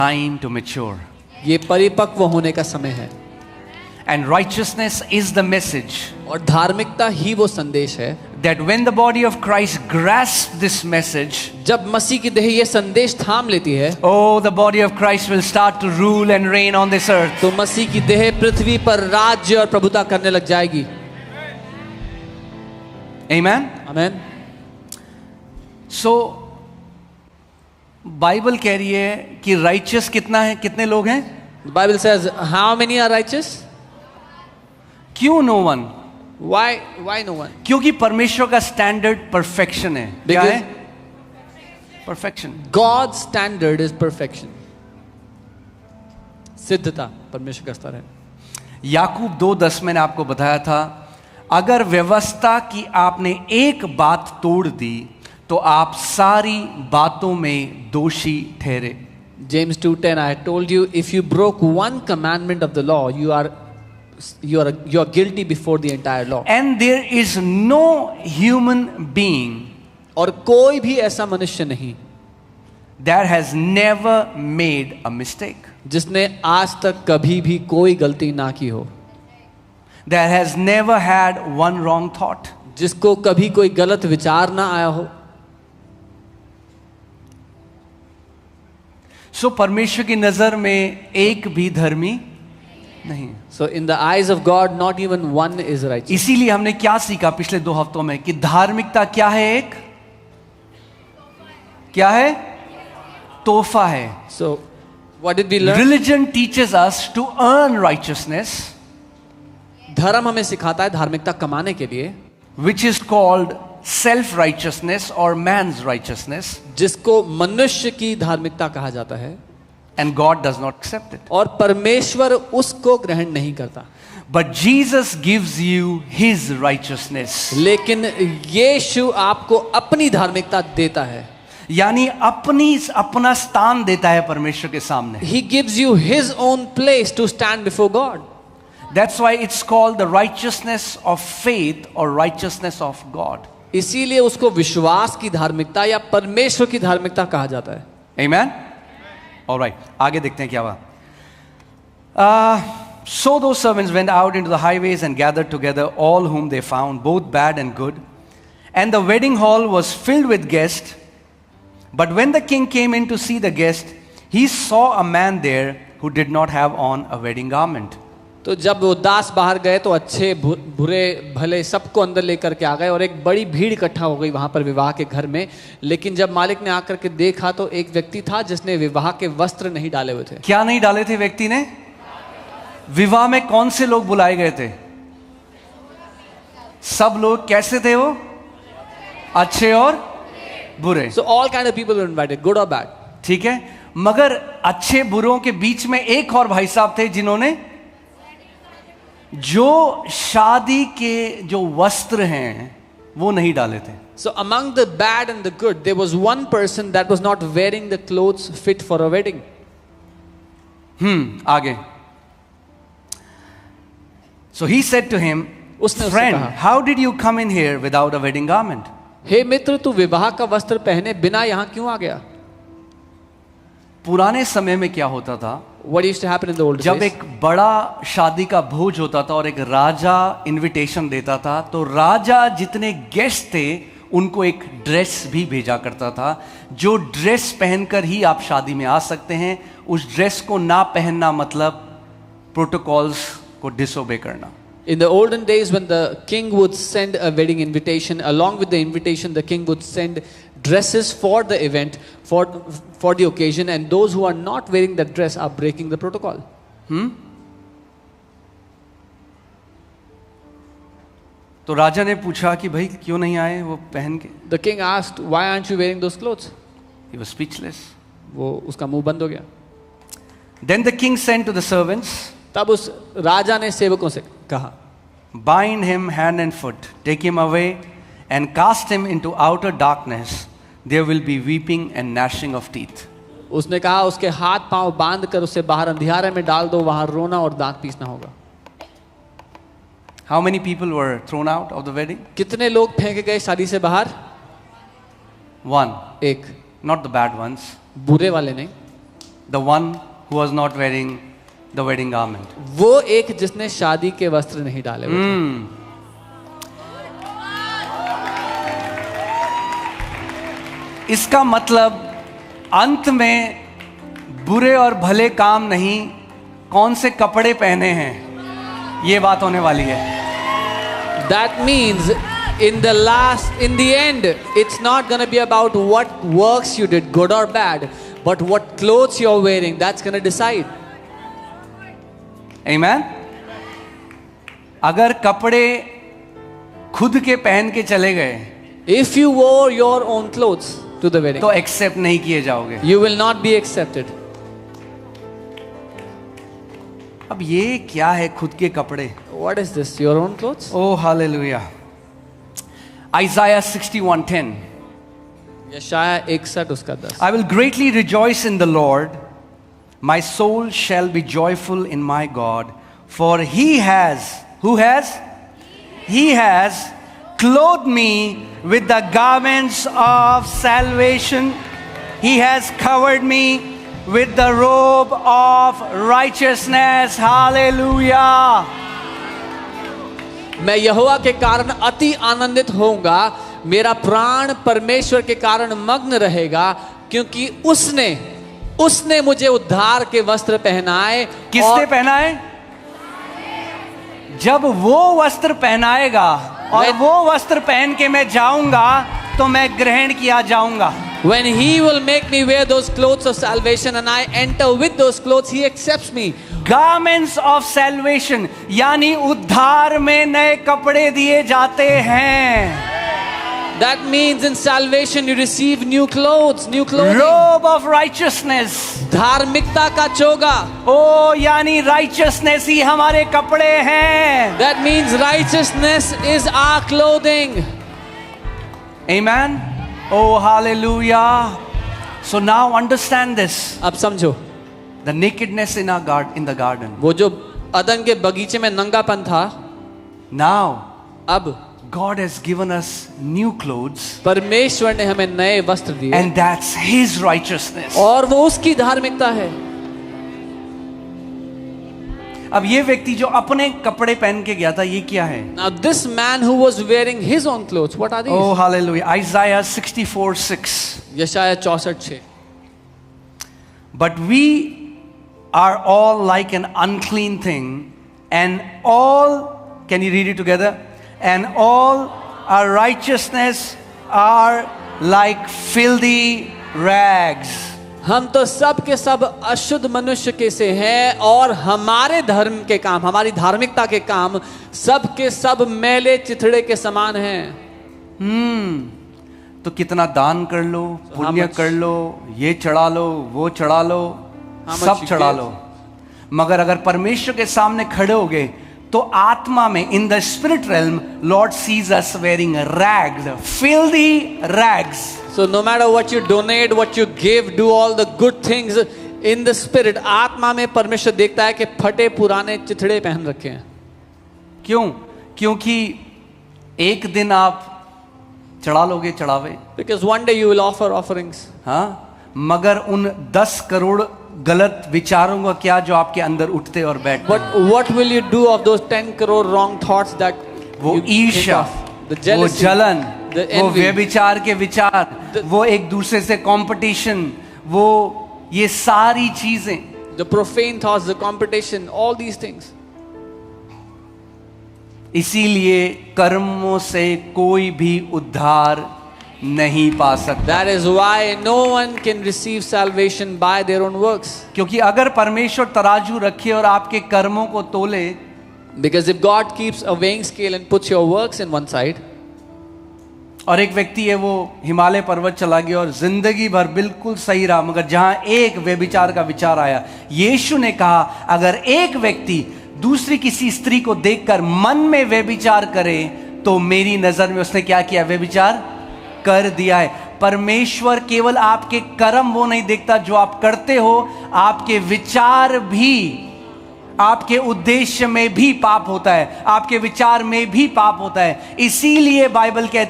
time to mature. ये परिपक्व होने का समय है। And righteousness is the message और धार्मिकता ही वो संदेश है that when the body of Christ grasps this message, जब मसीह की देह ये संदेश थाम लेती है, oh, the body of Christ will start to rule and reign on this earth. तो मसीह की देह पृथ्वी पर राज्य और प्रभुता करने लग जाएगी। Amen. आमेन। So बाइबल कह रही है कि righteous कितना है, कितने लोग हैं? The Bible says how many are righteous? क्यों no one? Why no one? क्योंकि परमेश्वर का स्टैंडर्ड परफेक्शन है। क्या है? Perfection. God's standard is perfection. सिद्धता परमेश्वर का स्तर है। याकूब 2:10 मैंने आपको बताया था, अगर व्यवस्था की आपने एक बात तोड़ दी तो आप सारी बातों में दोषी ठहरे। James 2:10 I told you if you broke one commandment of the law you are guilty before the entire law. And there is no human being और कोई भी ऐसा मनुष्य नहीं that has never made a mistake, जिसने आज तक कभी भी कोई गलती ना की हो, that has never had one wrong thought, जिसको कभी कोई गलत विचार ना आया हो। सो परमेश्वर की नजर में एक भी धर्मी नहीं। So in the eyes of God not even one is righteous. इसीलिए हमने क्या सीखा पिछले 2 हफ्तों में कि धार्मिकता क्या है? एक क्या है? तोहफा है। So what did we learn? Religion teaches us to earn righteousness, धर्म हमें सिखाता है धार्मिकता कमाने के लिए, which is called self righteousness or man's righteousness, जिसको मनुष्य की धार्मिकता कहा जाता है, and God does not accept it. और परमेश्वर उसको ग्रहण नहीं करता। But Jesus gives you his righteousness. लेकिन यीशु आपको अपनी धार्मिकता देता है, यानी अपना स्थान देता है परमेश्वर के सामने। He gives you his own place to stand before God. That's why it's called the righteousness of faith or righteousness of God. इसीलिए उसको विश्वास की धार्मिकता या परमेश्वर की धार्मिकता कहा जाता है। Amen? All right. आगे देखते हैं क्या हुआ। So those servants went out into the highways and gathered together all whom they found, both bad and good. And the wedding hall was filled with guests. But when the king came in to see the guest, he saw a man there who did not have on a wedding garment. तो जब वो दास बाहर गए तो अच्छे बुरे भले सबको अंदर लेकर के आ गए और एक बड़ी भीड़ इकट्ठा हो गई वहां पर विवाह के घर में। लेकिन जब मालिक ने आकर के देखा तो एक व्यक्ति था जिसने विवाह के वस्त्र नहीं डाले हुए थे। क्या नहीं डाले थे व्यक्ति ने? विवाह में कौन से लोग बुलाए गए थे? सब लोग कैसे थे वो? अच्छे और बुरे। So all kind of people were invited, good or bad. ठीक है, मगर अच्छे बुरों के बीच में एक और भाई साहब थे जिन्होंने जो शादी के जो वस्त्र हैं वो नहीं डाले थे। So among the bad and the good there was one person that was not wearing the clothes fit for a wedding. आगे। So he said to him, friend, how did you come in here without a wedding garment? हे मित्र, तू विवाह का वस्त्र पहने बिना यहाँ क्यों आ गया? पुराने समय में क्या होता था? What used to happen in the old days? जब एक बड़ा शादी का भोज होता था और एक राजा इनविटेशन देता था तो राजा जितने गेस्ट थे उनको एक ड्रेस भी भेजा करता था, जो ड्रेस पहनकर ही आप शादी में आ सकते हैं। उस ड्रेस को ना पहनना मतलब प्रोटोकॉल्स को डिसोबे करना। In the olden days when the king would send a wedding invitation, along with the invitation the king would send dresses for the event, for the occasion, and those who are not wearing that dress are breaking the protocol. तो राजा ने पूछा कि भाई क्यों नहीं आए वो पहन के? The king asked, why aren't you wearing those clothes? He was speechless. वो उसका मुंह बंद हो गया। Then the king sent to the servants, तब उस राजा ने सेवकों से कहा, bind him hand and foot, take him away and cast him into outer darkness. There will be weeping and gnashing of teeth. उसने कहा उसके हाथ पांव बांध कर उसे बाहर अंधियारे में डाल दो, वहां रोना और दांत पीसना होगा। How many people were thrown out of the wedding? कितने लोग फेंके गए शादी से बाहर? One. एक। Not the bad ones. बुरे वाले नहीं, the one who was not wearing the wedding garment. वो एक जिसने शादी के वस्त्र नहीं डाले हुए थे। इसका मतलब अंत में बुरे और भले काम नहीं, कौन से कपड़े पहने हैं ये बात होने वाली है। That means in the end, it's not going to be about what works you did, good or bad, but what clothes you're wearing, that's going to decide. Amen? अगर कपड़े खुद के पहन के चले गए, If you wore your own clothes to the wedding, तो accept नहीं किए जाओगे। you will not be accepted. अब ये क्या है खुद के कपड़े? What is this? Your own clothes? Oh, hallelujah. Isaiah 61:10. यशाया 61 उसका 10। I will greatly rejoice in the Lord. My soul shall be joyful in my God. For he has, who has? He has clothed me with the garments of salvation. He has covered me with the robe of righteousness. Hallelujah. मैं यहोवा के कारण अति आनंदित होऊंगा, मेरा प्राण परमेश्वर के कारण मग्न रहेगा, क्योंकि उसने मुझे उद्धार के वस्त्र पहनाए। किसने पहनाए? जब वो वस्त्र पहनाएगा और वो वस्त्र पहन के मैं जाऊंगा तो मैं ग्रहण किया जाऊंगा। When he will make me wear those clothes of salvation and I enter with those clothes, he accepts me. Garments of salvation, यानी उद्धार में नए कपड़े दिए जाते हैं। That means in salvation you receive new clothes, new clothing. Robe of righteousness. धार्मिकता का चोगा। ओ यानी righteousness ही हमारे कपड़े हैं। That means righteousness is our clothing. Amen. Oh, hallelujah. So now understand this. अब समझो, The nakedness in the garden. वो जो अदन के बगीचे में नंगापन था, Now अब God has given us new clothes, परमेश्वर ने हमें नए वस्त्र दिए, and that's His righteousness. और वो उसकी धार्मिकता है। अब ये व्यक्ति जो अपने कपड़े पहन के गया था, ये क्या है? Now this man who was wearing his own clothes, what are these? Oh, hallelujah. Isaiah 64:6. यशाया 64:6। But we are all like an unclean thing, and all, can you read it together? And all our righteousness are like filthy rags. हम तो सब के सब अशुद्ध मनुष्य के से हैं, और हमारे धर्म के काम, हमारी धार्मिकता के काम सब के सब मैले चिथड़े के समान हैं। तो कितना दान कर लो, पुण्य कर लो, ये चढ़ा लो, वो चढ़ा लो, सब चढ़ा लो, मगर अगर परमेश्वर के सामने खड़े हो गए तो आत्मा में, in the spirit realm, Lord sees us wearing rags, filthy rags. So no matter what you donate, what you give, do all the good things in the spirit, आत्मा में परमेश्वर देखता है कि फटे पुराने चिथड़े पहन रखे हैं। क्यों? क्योंकि एक दिन आप चढ़ा लोगे चढ़ावे, Because one day you will offer offerings. हाँ, मगर उन 10 करोड़ गलत विचारों का क्या जो आपके अंदर उठते और बैठते? But what will you do of those 10 crore wrong thoughts that वो you think ईर्ष्या, of? The वो jealousy, जलन, the वो envy, व्यभिचार के विचार, वो एक दूसरे से कंपटीशन, वो ये सारी चीजें, the profane thoughts, the competition, all these things. इसीलिए कर्मों से कोई भी उद्धार नहीं पा सकता। That is why no one can receive salvation by their own works. क्योंकि अगर परमेश्वर तराजू रखे और आपके कर्मों को तोले, Because if God keeps a weighing scale and puts your works in one side, और एक व्यक्ति है वो हिमालय पर्वत चला गया और जिंदगी भर बिल्कुल सही रहा, मगर जहां एक व्यभिचार का विचार आया, यीशु ने कहा अगर एक व्यक्ति दूसरी किसी स्त्री को देखकर मन में व्यभिचार करे तो मेरी नजर में उसने क्या किया? व्यभिचार कर दिया है। परमेश्वर केवल आपके कर्म वो नहीं देखता जो आप करते हो, आपके विचार भी, आपके उद्देश्य में भी पाप होता है, आपके विचार में भी पाप होता है। इसीलिए बाइबल कहती